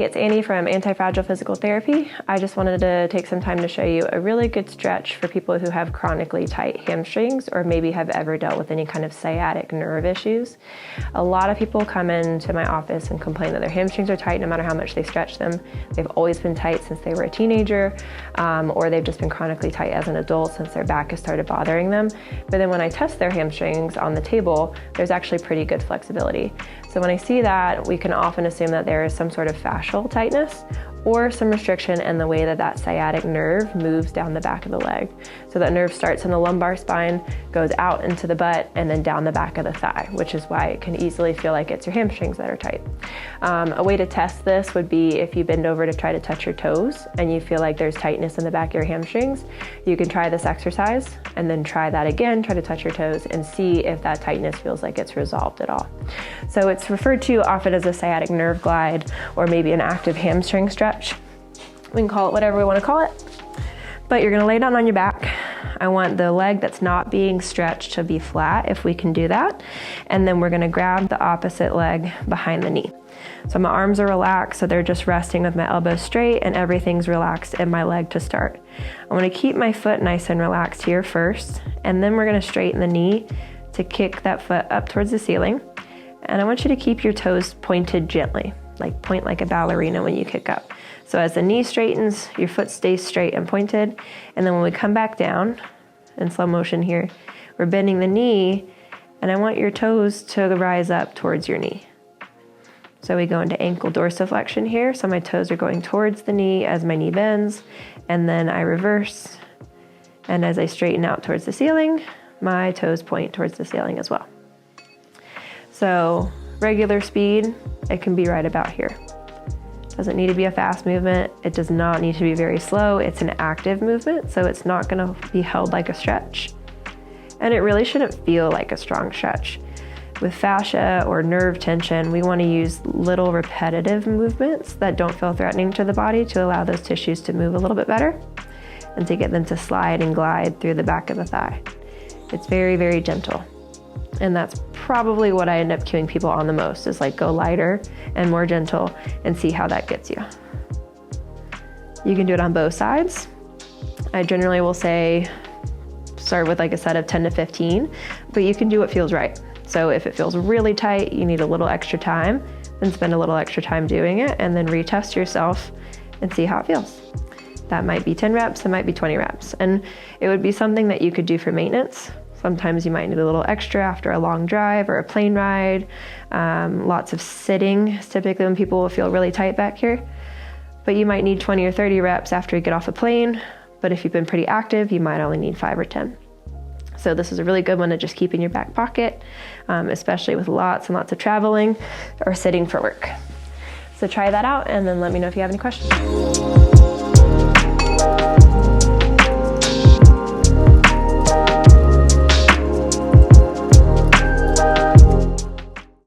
Hey, it's Annie from Anti-Fragile Physical Therapy. I just wanted to take some time to show you a really good stretch for people who have chronically tight hamstrings or maybe have ever dealt with any kind of sciatic nerve issues. A lot of people come into my office and complain that their hamstrings are tight no matter how much they stretch them. They've always been tight since they were a teenager, or they've just been chronically tight as an adult since their back has started bothering them. But then when I test their hamstrings on the table, there's actually pretty good flexibility. So when I see that, we can often assume that there is some sort of fascial tightness or some restriction in the way that that sciatic nerve moves down the back of the leg. So that nerve starts in the lumbar spine, goes out into the butt, and then down the back of the thigh, which is why it can easily feel like it's your hamstrings that are tight. A way to test this would be if you bend over to try to touch your toes and you feel like there's tightness in the back of your hamstrings, you can try this exercise and then try that again, try to touch your toes and see if that tightness feels like it's resolved at all. So it's referred to often as a sciatic nerve glide or maybe an active hamstring stretch. We can call it whatever we want to call it, but you're going to lay down on your back. I want the leg that's not being stretched to be flat if we can do that. And then we're going to grab the opposite leg behind the knee. So my arms are relaxed, so they're just resting with my elbows straight and everything's relaxed in my leg to start. I want to keep my foot nice and relaxed here first, and then we're going to straighten the knee to kick that foot up towards the ceiling. And I want you to keep your toes pointed gently, like point like a ballerina when you kick up. So as the knee straightens, your foot stays straight and pointed. And then when we come back down in slow motion here, we're bending the knee, and I want your toes to rise up towards your knee. So we go into ankle dorsiflexion here. So my toes are going towards the knee as my knee bends, and then I reverse. And as I straighten out towards the ceiling, my toes point towards the ceiling as well. So regular speed, it can be right about here. Doesn't need to be a fast movement. It does not need to be very slow. It's an active movement, so it's not gonna be held like a stretch. And it really shouldn't feel like a strong stretch. With fascia or nerve tension, we wanna use little repetitive movements that don't feel threatening to the body to allow those tissues to move a little bit better and to get them to slide and glide through the back of the thigh. It's very, very gentle. And that's probably what I end up cueing people on the most, is like go lighter and more gentle and see how that gets you. You can do it on both sides. I generally will say start with like a set of 10 to 15, but you can do what feels right. So if it feels really tight, you need a little extra time, then spend a little extra time doing it and then retest yourself and see how it feels. That might be 10 reps, it might be 20 reps. And it would be something that you could do for maintenance. Sometimes you might need a little extra after a long drive or a plane ride. Lots of sitting is typically when people will feel really tight back here. But you might need 20 or 30 reps after you get off a plane. But if you've been pretty active, you might only need 5 or 10. So this is a really good one to just keep in your back pocket, especially with lots and lots of traveling or sitting for work. So try that out and then let me know if you have any questions.